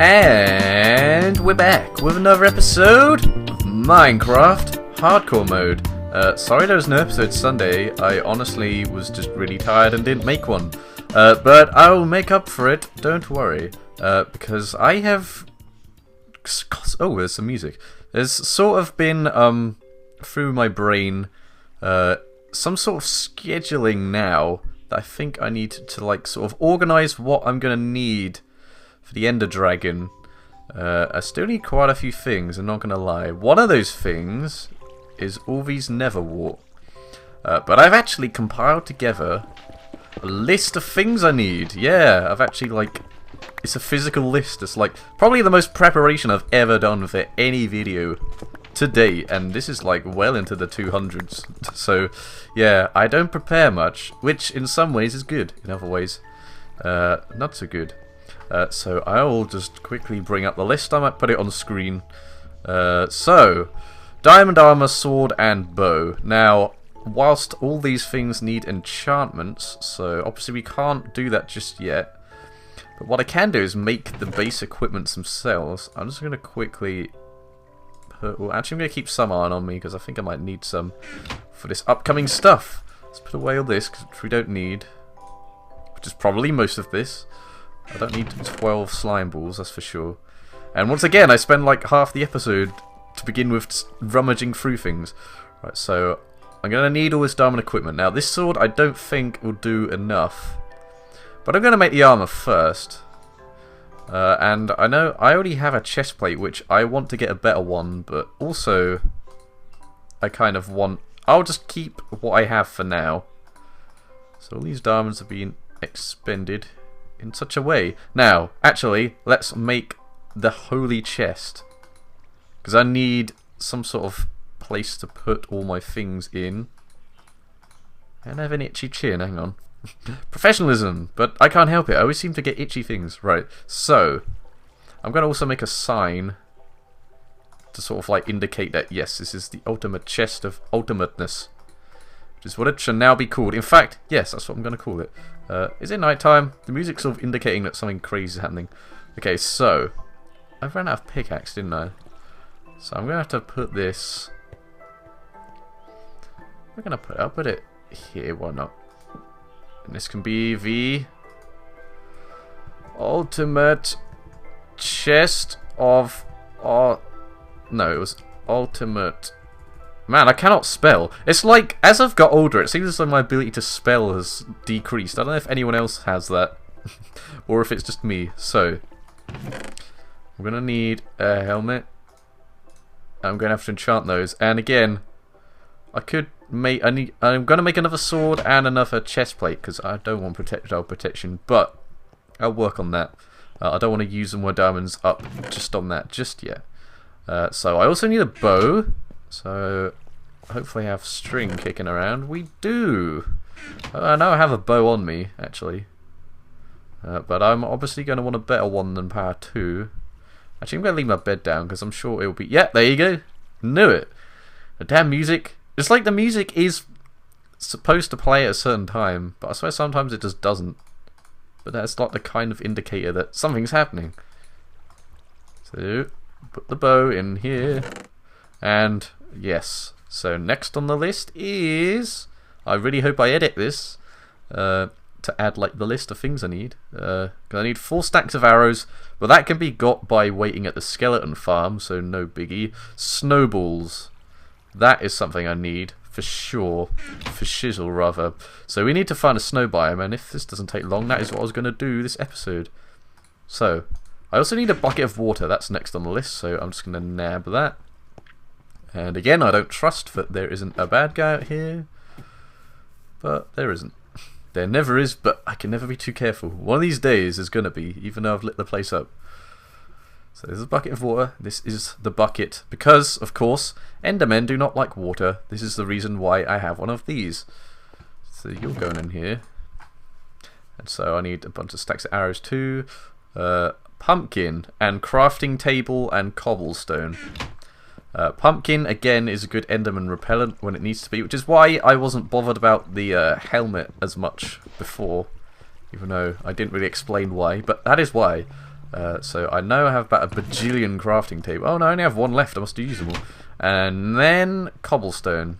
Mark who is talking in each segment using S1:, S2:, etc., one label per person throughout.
S1: And we're back with another episode of Minecraft Hardcore Mode. Sorry there was no episode Sunday. I honestly was just really tired and didn't make one. But I'll make up for it, don't worry. Because I have... Oh, there's some music. There's sort of been, through my brain, some sort of scheduling now that I think I need to like, sort of organise what I'm going to need for the Ender Dragon. I still need quite a few things, I'm not going to lie. One of those things is all these Neverwort. But I've actually compiled together a list of things I need. Yeah, I've actually, like, it's a physical list. It's like probably the most preparation I've ever done for any video to date, and this is like well into the 200s. So yeah, I don't prepare much, which in some ways is good, in other ways not so good. So I'll just quickly bring up the list. I might put it on the screen. So diamond armor, sword and bow. Now whilst all these things need enchantments, so obviously we can't do that just yet. But what I can do is make the base equipments themselves. I'm just going to quickly put... Well, actually I'm going to keep some iron on me because I think I might need some for this upcoming stuff. Let's put away all this which we don't need. Which is probably most of this. I don't need 12 slime balls, that's for sure. And once again, I spend like half the episode to begin with rummaging through things. Right, so I'm going to need all this diamond equipment. Now this sword I don't think will do enough. But I'm going to make the armor first. And I know I already have a chest plate, which I want to get a better one, but also I kind of want... I'll just keep what I have for now. So all these diamonds are being expended in such a way. Now, actually, let's make the holy chest. Because I need some sort of place to put all my things in. And I have an itchy chin, hang on. Professionalism, but I can't help it. I always seem to get itchy things. Right, so I'm going to also make a sign to sort of like indicate that yes, this is the ultimate chest of ultimateness, which is what it should now be called. In fact, yes, that's what I'm going to call it. Is it nighttime? The music's sort of indicating that something crazy is happening. Okay, so I've run out of pickaxe, didn't I? So I'm going to have to put this... We're going to put it, I'll put it here, why not? And this can be the ultimate chest of... no, it was ultimate... Man, I cannot spell. It's like, as I've got older, it seems as though my ability to spell has decreased. I don't know if anyone else has that. Or if it's just me. So, I'm going to need a helmet. I'm going to have to enchant those. And again, I could... I'm going to make another sword and another chest plate because I don't want projectile protection, but I'll work on that. I don't want to use more diamonds up just on that just yet. So I also need a bow, so hopefully I have string kicking around. We do! I know I have a bow on me, actually. But I'm obviously going to want a better one than power 2. Actually, I'm going to leave my bed down because I'm sure it will be... Yeah, there you go! Knew it! The damn music... It's like the music is supposed to play at a certain time, but I swear sometimes it just doesn't. But that's not the kind of indicator that something's happening. So, put the bow in here. And, yes. So, next on the list is... I really hope I edit this to add, like, the list of things I need. Because I need 4 stacks of arrows, but that can be got by waiting at the skeleton farm, so no biggie. Snowballs. That is something I need, for sure. For shizzle, rather. So we need to find a snow biome, and if this doesn't take long, that is what I was going to do this episode. So, I also need a bucket of water. That's next on the list, so I'm just going to nab that. And again, I don't trust that there isn't a bad guy out here. But there isn't. There never is, but I can never be too careful. One of these days there's going to be, even though I've lit the place up. So there's a bucket of water. This is the bucket because, of course, Endermen do not like water. This is the reason why I have one of these. So you're going in here. And so I need a bunch of stacks of arrows too. Pumpkin and crafting table and cobblestone. Pumpkin, again, is a good Enderman repellent when it needs to be, which is why I wasn't bothered about the helmet as much before, even though I didn't really explain why, but that is why. So I know I have about a bajillion crafting table. Oh no, I only have one left. I must use them all. And then cobblestone.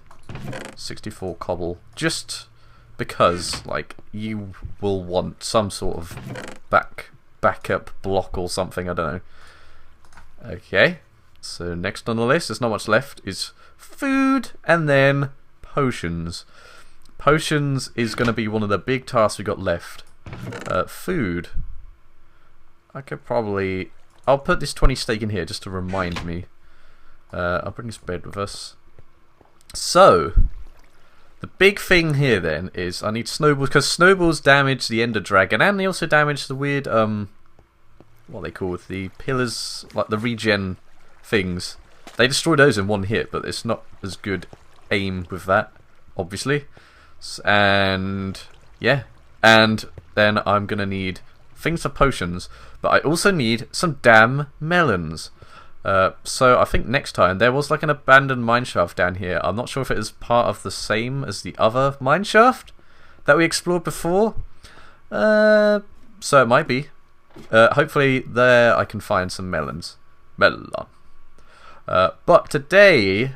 S1: 64 cobble. Just because, like, you will want some sort of backup block or something. I don't know. Okay. So next on the list, there's not much left, is food and then potions. Potions is going to be one of the big tasks we got left. Food. I could probably... I'll put this 20 steak in here just to remind me. I'll bring this bed with us. So, the big thing here then is I need snowballs, because snowballs damage the ender dragon and they also damage the weird, what are they called? The pillars, like the regen things. They destroy those in one hit, but it's not as good aim with that, obviously. And, yeah. And then I'm going to need things for potions, but I also need some damn melons. So I think next time there was like an abandoned mineshaft down here. I'm not sure if it is part of the same as the other mineshaft that we explored before. So it might be. Hopefully there I can find some melons. Melon. But today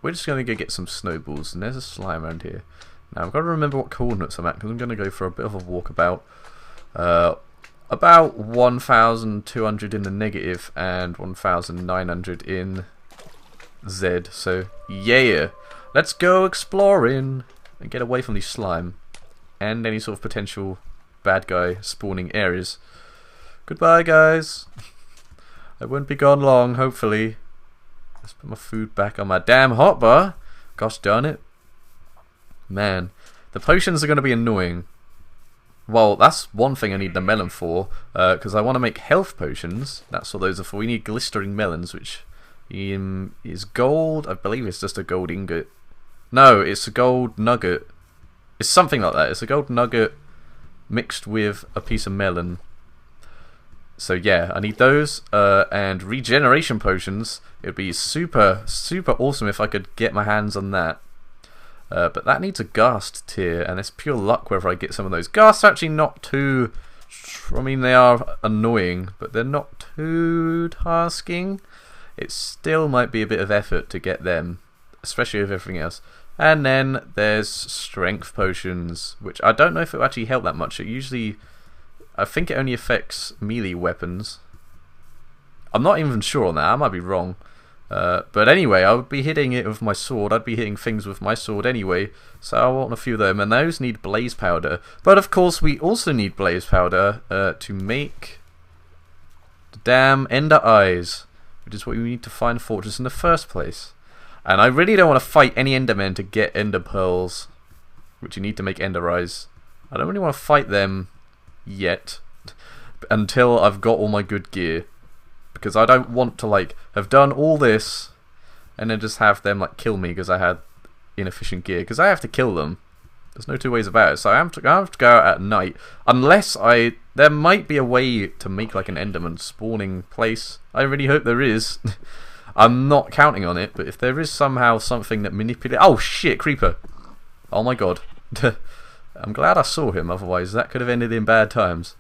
S1: we're just going to go get some snowballs, and there's a slime around here. Now I've got to remember what coordinates I'm at, because I'm going to go for a bit of a walkabout. About 1,200 in the negative and 1,900 in Z. So yeah, let's go exploring and get away from these slime and any sort of potential bad guy spawning areas. Goodbye, guys. I won't be gone long, hopefully. Let's put my food back on my damn hotbar. Gosh darn it. Man, the potions are going to be annoying. Well, that's one thing I need the melon for, because I want to make health potions. That's what those are for. We need glistering melons, which is gold. I believe it's just a gold ingot. No, it's a gold nugget. It's something like that. It's a gold nugget mixed with a piece of melon. So yeah, I need those, and regeneration potions. It would be super, super awesome if I could get my hands on that. But that needs a ghast tier, and it's pure luck whether I get some of those. Ghasts are actually not too... I mean, they are annoying, but they're not too tasking. It still might be a bit of effort to get them, especially with everything else. And then there's strength potions, which I don't know if it will actually help that much. It usually... I think it only affects melee weapons. I'm not even sure on that, I might be wrong. But anyway, I would be hitting it with my sword. I'd be hitting things with my sword anyway, so I want a few of them. And those need blaze powder. But of course, we also need blaze powder to make the damn ender eyes, which is what we need to find fortress in the first place. And I really don't want to fight any endermen to get ender pearls, which you need to make ender eyes. I don't really want to fight them yet, until I've got all my good gear. Because I don't want to, like, have done all this and then just have them, like, kill me because I had inefficient gear. Because I have to kill them. There's no two ways about it. So I have to go out at night. Unless there might be a way to make, like, an enderman spawning place. I really hope there is. I'm not counting on it, but if there is somehow something that manipulates... Oh, shit, creeper. Oh, my God. I'm glad I saw him, otherwise that could have ended in bad times.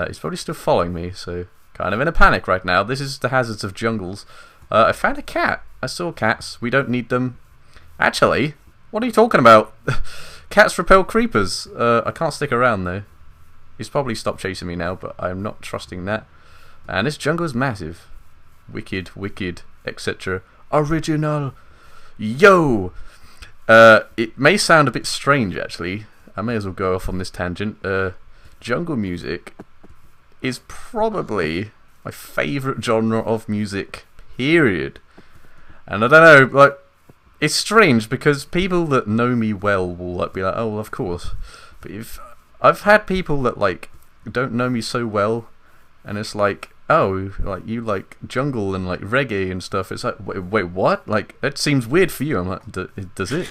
S1: He's probably still following me, so... Kind of in a panic right now. This is the hazards of jungles. I found a cat. I saw cats. We don't need them. Actually, what are you talking about? Cats repel creepers. I can't stick around though. He's probably stopped chasing me now, but I'm not trusting that. And this jungle is massive. Wicked, wicked, etc. Original. Yo! It may sound a bit strange actually. I may as well go off on this tangent. Jungle music is probably my favourite genre of music, period. And I don't know, like, it's strange because people that know me well will like be like, oh, well, of course. But if I've had people that like don't know me so well, and it's like, oh, like you like jungle and like reggae and stuff. It's like, wait, what? Like, that seems weird for you. I'm like, does it?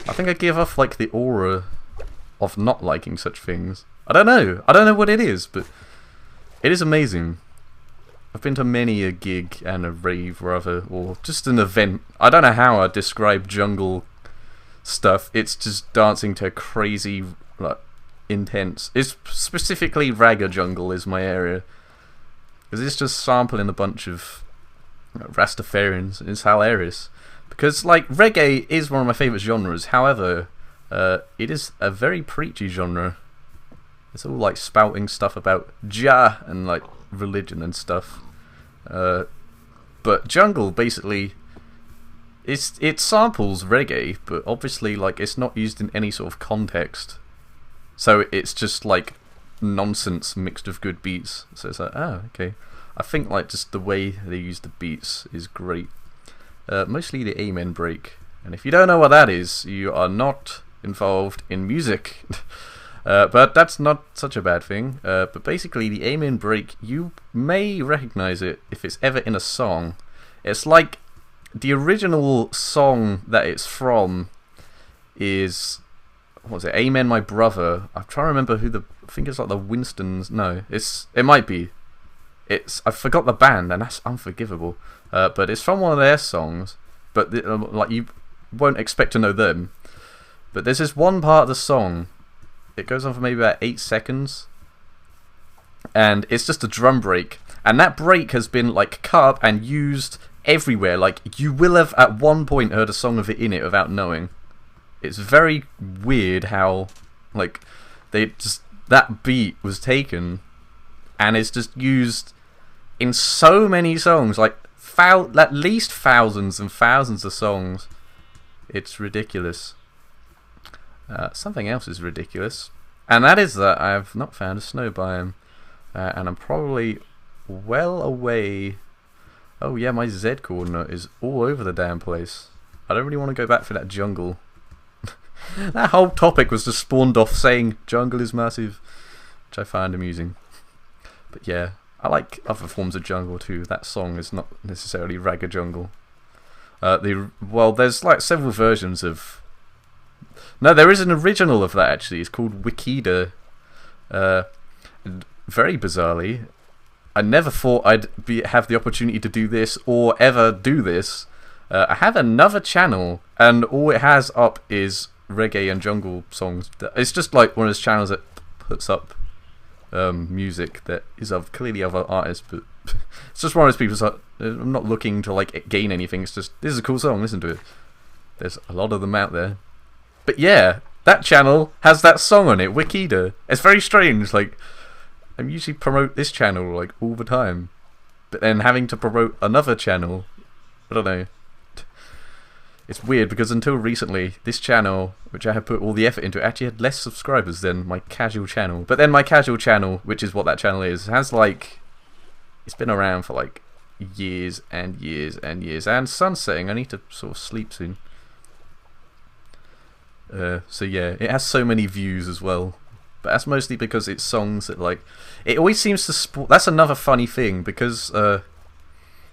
S1: I think I give off like the aura of not liking such things. I don't know what it is, but it is amazing. I've been to many a gig and a rave, rather, or just an event. I don't know how I describe jungle stuff. It's just dancing to crazy, like, intense. It's specifically ragga jungle is my area. because it's just sampling a bunch of Rastafarians. It's hilarious because like reggae is one of my favourite genres. However, it is a very preachy genre. It's all like spouting stuff about Jah and like religion and stuff. But jungle basically, it samples reggae, but obviously like it's not used in any sort of context. So it's just like nonsense mixed with good beats. So it's like, oh, okay. I think like just the way they use the beats is great. Mostly the amen break. And if you don't know what that is, you are not involved in music. But that's not such a bad thing. But basically the amen break, you may recognize it if it's ever in a song. It's like the original song that it's from is, what was it, Amen My Brother. I'm trying to remember who I think it's like the Winstons. No, it might be. I forgot the band, and that's unforgivable. But it's from one of their songs. But like you won't expect to know them. But there's this one part of the song. It goes on for maybe about 8 seconds, and it's just a drum break. And that break has been like cut up and used everywhere. Like you will have at one point heard a song of it in it without knowing. It's very weird how like that beat was taken and it's just used in so many songs, like at least thousands and thousands of songs. It's ridiculous. Something else is ridiculous, and that is that I have not found a snow biome, and I'm probably well away. Oh yeah, my Z coordinate is all over the damn place. I don't really want to go back for that jungle. That whole topic was just spawned off saying jungle is massive, which I find amusing. But yeah, I like other forms of jungle too. That song is not necessarily ragga jungle. There's like several versions of. No, there is an original of that actually. It's called Wikida. Very bizarrely, I never thought I'd have the opportunity to do this or ever do this. I have another channel, and all it has up is reggae and jungle songs. It's just like one of those channels that puts up music that is of clearly other artists, but it's just one of those people. So I'm not looking to like gain anything. It's just, this is a cool song, listen to it. There's a lot of them out there. But yeah, that channel has that song on it, Wikida. It's very strange. Like, I usually promote this channel like all the time, but then having to promote another channel, I don't know. It's weird because until recently, this channel, which I had put all the effort into, actually had less subscribers than my casual channel. But then my casual channel, which is what that channel is, has like, it's been around for like years and years and years. And sun's setting. I need to sort of sleep soon. So yeah, it has so many views as well, but that's mostly because it's songs that like, it always seems to that's another funny thing because there's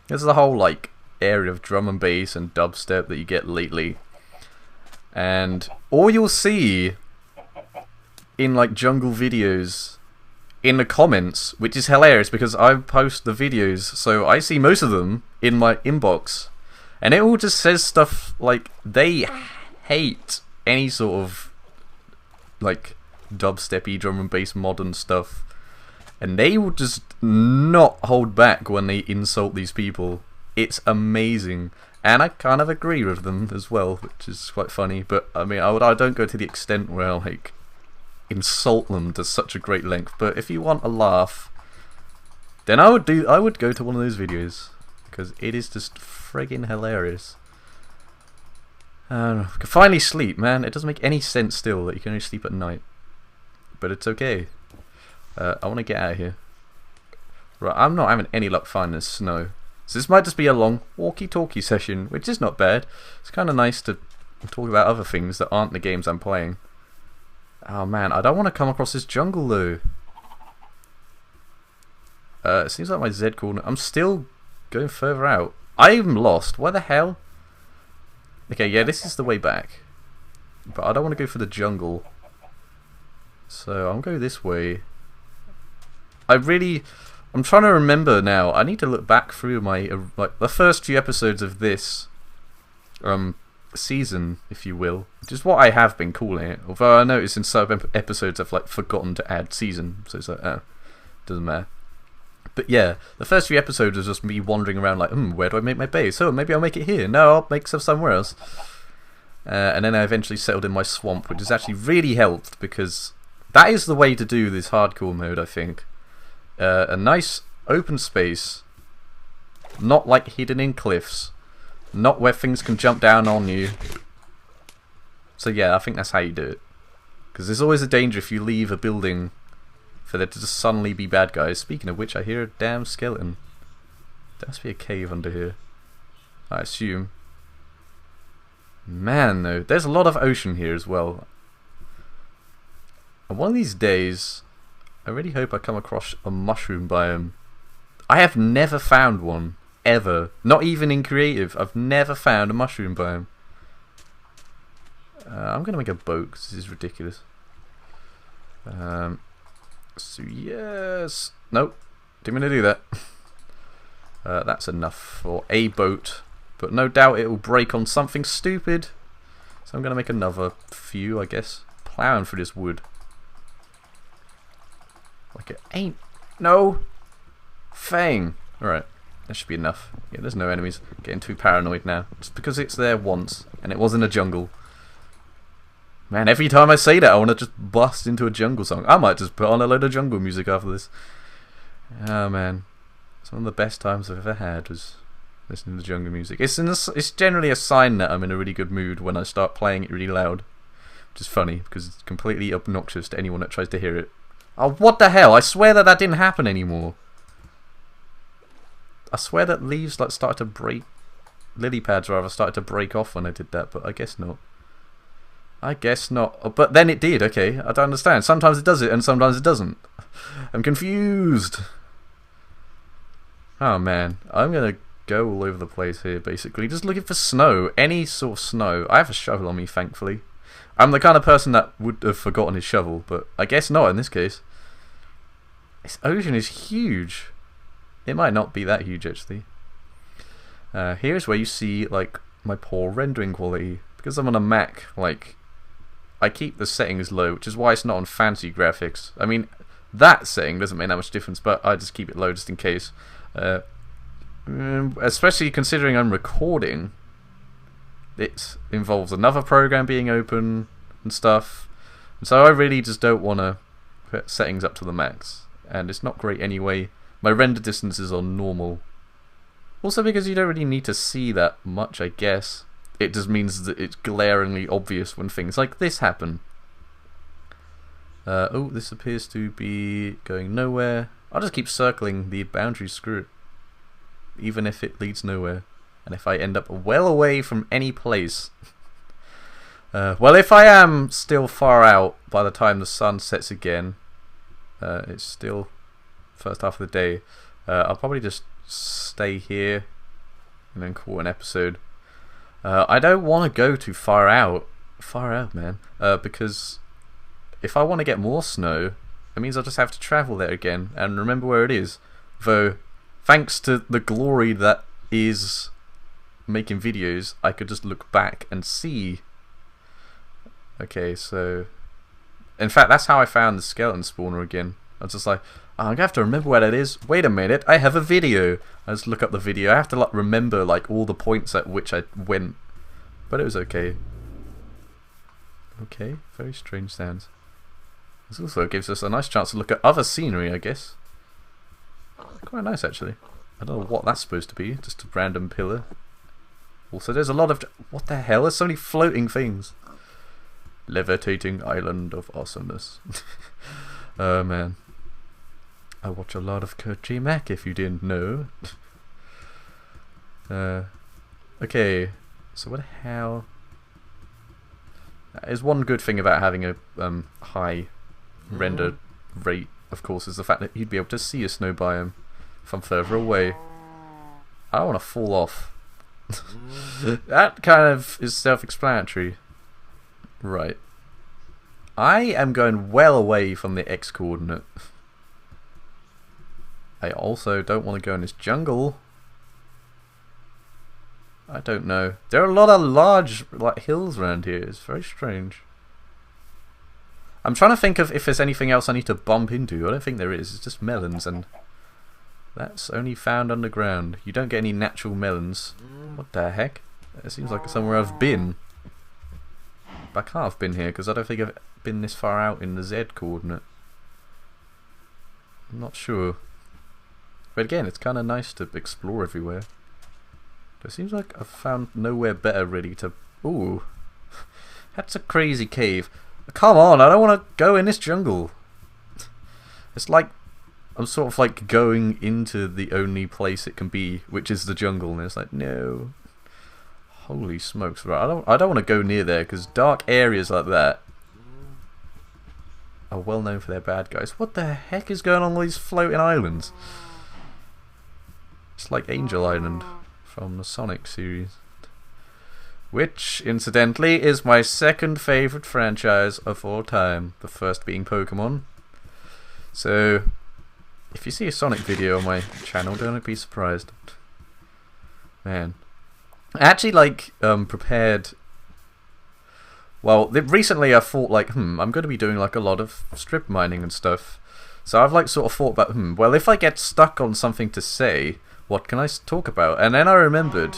S1: the whole like area of drum and bass and dubstep that you get lately, and all you'll see in like jungle videos in the comments, which is hilarious because I post the videos, so I see most of them in my inbox, and it all just says stuff like they hate any sort of like dubsteppy drum and bass modern stuff, and they will just not hold back when they insult these people. It's amazing, and I kind of agree with them as well, which is quite funny. But I mean, I don't go to the extent where I'll like insult them to such a great length. But if you want a laugh, then I would go to one of those videos because it is just friggin' hilarious. I can finally sleep, man. It doesn't make any sense still that you can only sleep at night. But it's okay. I want to get out of here. Right, I'm not having any luck finding this snow. So this might just be a long walkie-talkie session, which is not bad. It's kind of nice to talk about other things that aren't the games I'm playing. Oh man, I don't want to come across this jungle though. It seems like my Z coordinate. I'm still going further out. I'm lost. Why the hell? Okay, yeah, this is the way back. But I don't want to go for the jungle. So I'll go this way. I'm trying to remember now. I need to look back through my like the first few episodes of this season, if you will, which is what I have been calling it. Although I noticed in some episodes I've like forgotten to add season, so it's like, oh, doesn't matter. But yeah, the first few episodes was just me wandering around like, where do I make my base? Oh, maybe I'll make it here. No, I'll make some somewhere else. And then I eventually settled in my swamp, which has actually really helped, because that is the way to do this hardcore mode, I think. A nice open space, not like hidden in cliffs, not where things can jump down on you. So yeah, I think that's how you do it. Because there's always a danger if you leave a building for there to just suddenly be bad guys. Speaking of which, I hear a damn skeleton. There must be a cave under here, I assume. Man, though, there's a lot of ocean here as well. And one of these days, I really hope I come across a mushroom biome. I have never found one, ever. Not even in creative. I've never found a mushroom biome. I'm going to make a boat, because this is ridiculous. So yes. Nope. Didn't mean to do that. That's enough for a boat. But no doubt it will break on something stupid. So I'm going to make another few, I guess. Plowing for this wood. Like it ain't. No. Fang. Alright. That should be enough. Yeah, there's no enemies. Getting too paranoid now. Just because it's there once. And it was in a jungle. Man, every time I say that, I want to just bust into a jungle song. I might just put on a load of jungle music after this. Oh man. It's one of the best times I've ever had was listening to jungle music. It's generally a sign that I'm in a really good mood when I start playing it really loud. Which is funny, because it's completely obnoxious to anyone that tries to hear it. Oh, what the hell? I swear that didn't happen anymore. I swear that leaves like started to break... Lily pads rather started to break off when I did that, but I guess not. I guess not. But then it did, okay. I don't understand. Sometimes it does it and sometimes it doesn't. I'm confused. Oh man. I'm going to go all over the place here basically. Just looking for snow. Any sort of snow. I have a shovel on me, thankfully. I'm the kind of person that would have forgotten his shovel, but I guess not in this case. This ocean is huge. It might not be that huge actually. Here's where you see like my poor rendering quality. Because I'm on a Mac, like... I keep the settings low, which is why it's not on fancy graphics. I mean, that setting doesn't make that much difference, but I just keep it low just in case. Especially considering I'm recording, it involves another program being open and stuff. And so I really just don't want to put settings up to the max. And it's not great anyway. My render distance is on normal. Also because you don't really need to see that much, I guess. It just means that it's glaringly obvious when things like this happen. Oh, this appears to be going nowhere. I'll just keep circling the boundary, screw it. Even if it leads nowhere. And if I end up well away from any place. Well, if I am still far out by the time the sun sets again, it's still first half of the day, I'll probably just stay here and then call an episode. I don't want to go too far out, man, because if I want to get more snow, it means I'll just have to travel there again and remember where it is. Though, thanks to the glory that is making videos, I could just look back and see. Okay, so... In fact, that's how I found the skeleton spawner again. I was just like, oh, I'm gonna have to remember where that is. Wait a minute, I have a video. I just look up the video. I have to like remember like all the points at which I went, but it was okay. Okay, very strange sounds. This also gives us a nice chance to look at other scenery, I guess. Quite nice actually. I don't know what that's supposed to be. Just a random pillar. Also, there's a lot of... What the hell? There's so many floating things. Levitating island of awesomeness. Oh man. I watch a lot of Kurt J. Mac if you didn't know. Okay, so what the hell? There's one good thing about having a high render rate, of course, is the fact that you'd be able to see a snow biome from further away. I don't want to fall off. That kind of is self-explanatory. Right. I am going well away from the X coordinate. I also don't want to go in this jungle. I don't know. There are a lot of large like hills around here. It's very strange. I'm trying to think of if there's anything else I need to bump into. I don't think there is. It's just melons and That's only found underground. You don't get any natural melons. What the heck? It seems like somewhere I've been. But I can't have been here because I don't think I've been this far out in the Z coordinate. I'm not sure. But again, it's kind of nice to explore everywhere. But it seems like I've found nowhere better really to... Ooh. That's a crazy cave. Come on, I don't want to go in this jungle. It's like I'm sort of like going into the only place it can be, which is the jungle, and it's like, no. Holy smokes, right, I don't want to go near there, because dark areas like that are well known for their bad guys. What the heck is going on with these floating islands? It's like Angel Island from the Sonic series. Which, incidentally, is my second favourite franchise of all time. The first being Pokemon. So, if you see a Sonic video on my channel, don't be surprised. Man. I actually, prepared... Well, recently I thought, I'm going to be doing, a lot of strip mining and stuff. So I've, sort of thought about, well, if I get stuck on something to say, what can I talk about? And then I remembered...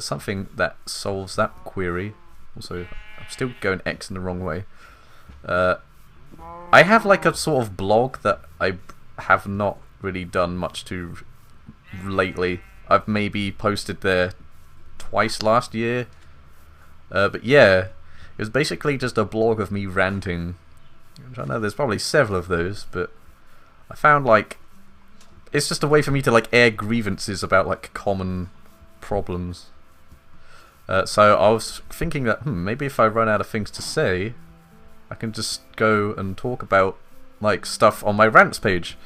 S1: something that solves that query. Also, I'm still going X in the wrong way. I have a sort of blog that I have not really done much to lately. I've maybe posted there twice last year. But yeah, it was basically just a blog of me ranting. Which I know there's probably several of those, but I found it's just a way for me to air grievances about common problems. So I was thinking that maybe if I run out of things to say, I can just go and talk about stuff on my rants page.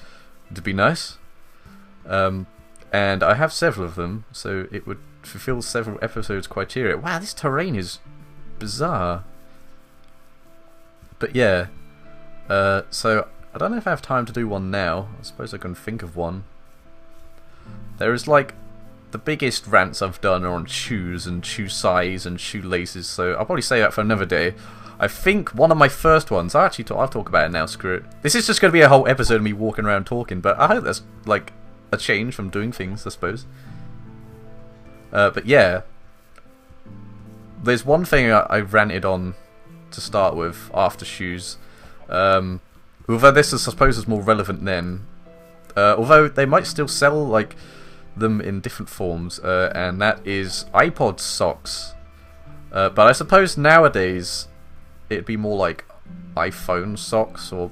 S1: It'd be nice. And I have several of them, so it would fulfill several episodes criteria. Wow, this terrain is bizarre. But yeah, so I don't know if I have time to do one now. I suppose I can think of one. There is the biggest rants I've done are on shoes and shoe size and shoelaces, so I'll probably say that for another day. I think one of my first ones, I'll talk about it now, screw it. This is just going to be a whole episode of me walking around talking, but I hope that's a change from doing things, I suppose. But yeah, there's one thing I ranted on to start with after shoes. Although this I suppose is more relevant then. Although they might still sell them in different forms, and that is iPod socks. But I suppose nowadays it'd be more iPhone socks or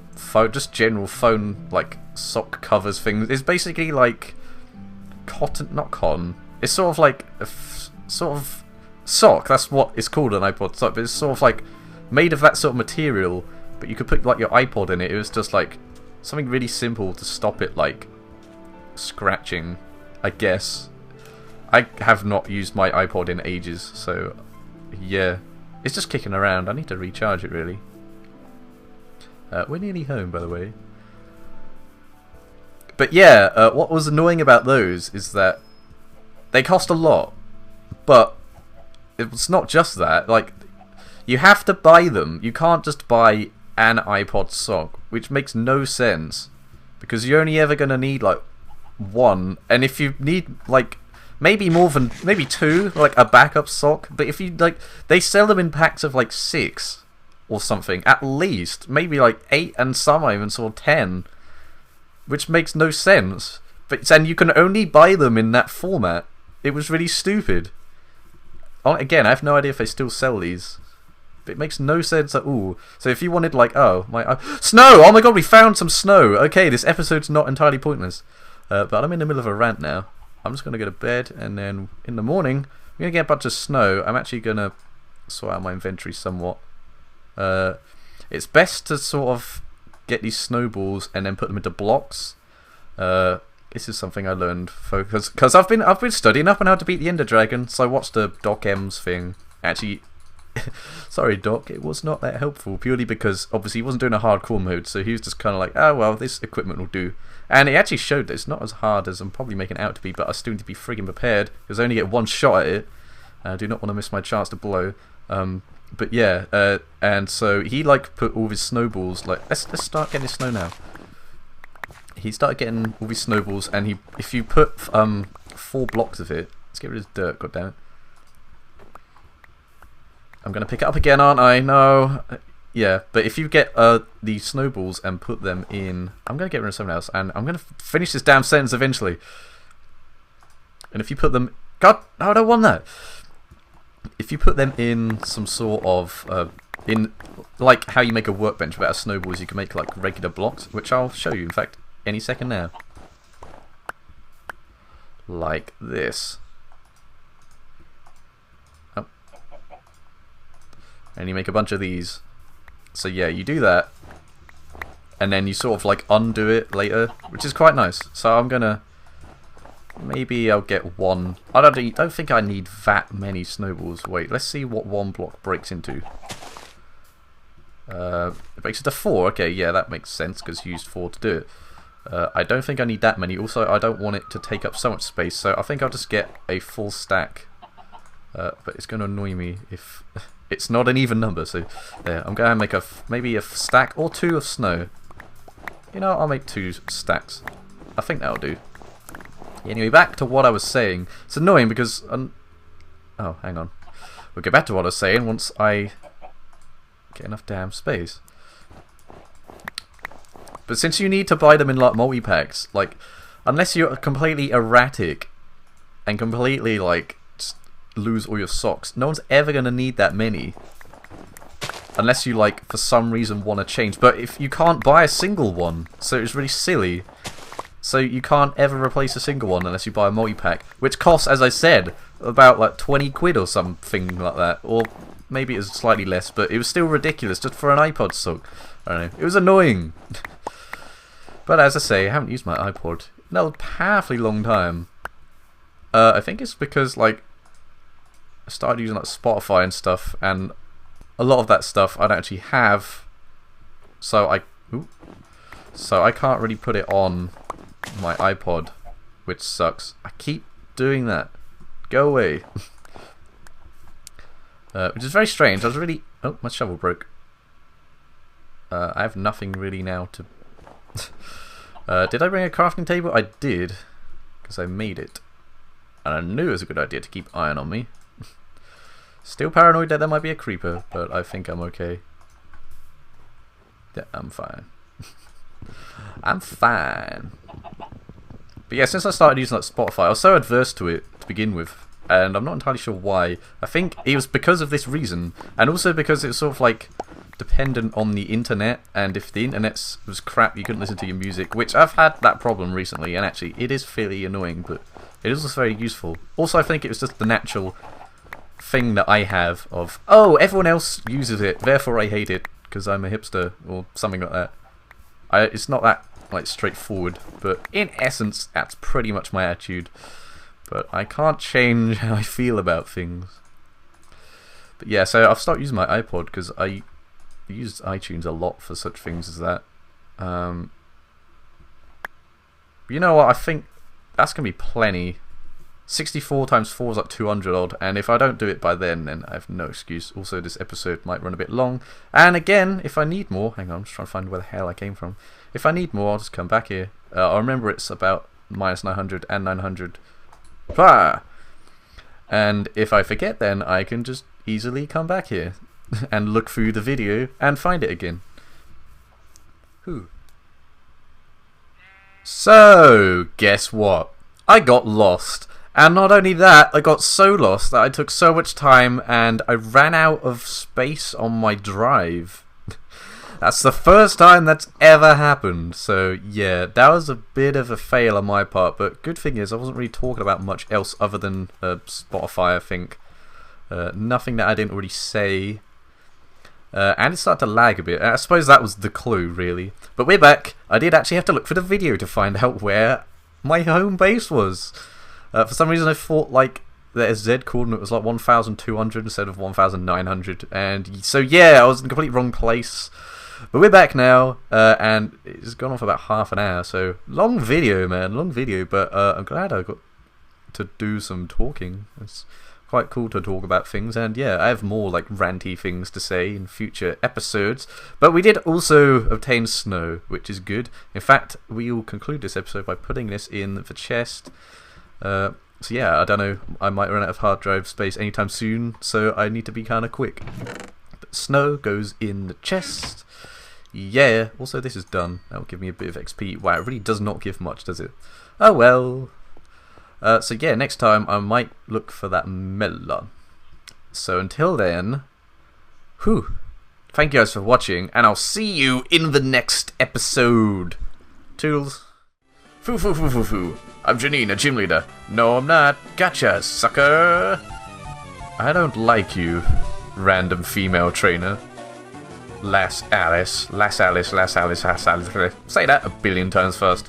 S1: just general phone sock covers things. It's basically cotton, not cotton. It's sort of a sort of sock. That's what it's called, an iPod sock. But it's sort of made of that sort of material. But you could put your iPod in it. It was just something really simple to stop it scratching. I guess. I have not used my iPod in ages, so yeah. It's just kicking around. I need to recharge it, really. We're nearly home, by the way. But yeah, what was annoying about those is that they cost a lot. But it's not just that. You have to buy them. You can't just buy an iPod sock, which makes no sense. Because you're only ever going to need, one, and if you need maybe two, a backup sock. But if you they sell them in packs of 6 or something at least, maybe 8, and some even sort of 10, which makes no sense. And you can only buy them in that format. It was really stupid. Again, I have no idea if they still sell these. But it makes no sense at all. So if you wanted snow! Oh my god, we found some snow! Okay, this episode's not entirely pointless. But I'm in the middle of a rant now. I'm just going to go to bed, and then in the morning, I'm going to get a bunch of snow. I'm actually going to sort out my inventory somewhat. It's best to sort of get these snowballs and then put them into blocks. This is something I learned because I've been studying up on how to beat the Ender Dragon. So I watched the Doc M's thing. Actually, sorry Doc, it was not that helpful. Purely because obviously he wasn't doing a hardcore mode, so he was just kind of oh well, this equipment will do. And it actually showed that it's not as hard as I'm probably making it out to be, but I still need to be friggin' prepared, because I only get one shot at it. I do not want to miss my chance to blow. But yeah, and so he put all of his snowballs, let's start getting snow now. he started getting all these snowballs, and if you put 4 blocks of it, let's get rid of this dirt, goddammit. I'm gonna pick it up again, aren't I? No. Yeah, but if you get these snowballs and put them in, I'm gonna get rid of something else, and I'm gonna finish this damn sentence eventually. And if you put them, God, no, I don't want that. If you put them in some sort of in like how you make a workbench but out of snowballs, you can make like regular blocks, which I'll show you in fact any second now. Like this. Oh. And you make a bunch of these. So yeah, you do that, and then you sort of like undo it later, which is quite nice. So I'm gonna, maybe I'll get one. I don't think I need that many snowballs. Wait, let's see what one block breaks into. It breaks into 4. Okay, yeah, that makes sense because you used 4 to do it. I don't think I need that many. Also, I don't want it to take up so much space, so I think I'll just get a full stack. But it's going to annoy me if it's not an even number. So there, I'm going to make maybe a stack or 2 of snow. You know, I'll make 2 stacks. I think that'll do. Anyway, back to what I was saying. It's annoying because oh, hang on. We'll get back to what I was saying once I get enough damn space. But since you need to buy them in like multi-packs, like unless you're completely erratic and completely like just lose all your socks, no one's ever gonna need that many. Unless you like for some reason want to change. But if you can't buy a single one, so it's really silly. So you can't ever replace a single one unless you buy a multi-pack, which costs, as I said, about like 20 quid or something like that, or maybe it was slightly less, but it was still ridiculous just for an iPod song. I don't know, it was annoying. But as I say, I haven't used my iPod in a powerfully long time. I think it's because like I started using like Spotify and stuff, and a lot of that stuff I don't actually have, so I can't really put it on my iPod, which sucks. I keep doing that. Go away. Which is very strange. I was really... Oh, my shovel broke. I have nothing really now to... Did I bring a crafting table? I did, because I made it. And I knew it was a good idea to keep iron on me. Still paranoid that there might be a creeper, but I think I'm okay. Yeah, I'm fine. I'm fine. But yeah, since I started using like Spotify, I was so adverse to it to begin with, and I'm not entirely sure why. I think it was because of this reason, and also because it's sort of like dependent on the internet, and if the internet was crap, you couldn't listen to your music, which I've had that problem recently, and actually it is fairly annoying, but it is also very useful. Also, I think it was just the natural thing that I have of, oh, everyone else uses it, therefore I hate it, because I'm a hipster, or something like that. It's not that like straightforward, but in essence that's pretty much my attitude. But I can't change how I feel about things. But yeah, so I've started using my iPod because I use iTunes a lot for such things as that. You know what, I think that's going to be plenty. 64 times 4 is like 200 odd, and if I don't do it by then I have no excuse. Also, this episode might run a bit long, and again, if I need more, hang on, I'm just trying to find where the hell I came from. If I need more, I'll just come back here. I'll remember it's about minus 900 and 900. Blah! And if I forget, then I can just easily come back here and look through the video and find it again. So, guess what? I got lost. And not only that, I got so lost that I took so much time and I ran out of space on my drive. That's the first time that's ever happened. So yeah, that was a bit of a fail on my part, but good thing is I wasn't really talking about much else other than Spotify, I think. Nothing that I didn't already say. And it started to lag a bit. I suppose that was the clue, really. But we're back. I did actually have to look for the video to find out where my home base was. For some reason I thought like the Z coordinate was like 1,200 instead of 1,900, and so yeah, I was in the complete wrong place. But we're back now, and it's gone on for about half an hour, so long video, man, long video, but I'm glad I got to do some talking. It's quite cool to talk about things, and yeah, I have more like ranty things to say in future episodes. But we did also obtain snow, which is good. In fact, we will conclude this episode by putting this in the chest. So yeah, I don't know, I might run out of hard drive space anytime soon, so I need to be kind of quick. But snow goes in the chest. Yeah, also this is done. That will give me a bit of XP. Wow, it really does not give much, does it? Oh well. So yeah, next time I might look for that melon. So until then, thank you guys for watching, and I'll see you in the next episode. Toodles. Foo. I'm Janine, a gym leader. No, I'm not. Gotcha, sucker. I don't like you, random female trainer. Lass Alice. Say that a billion times first.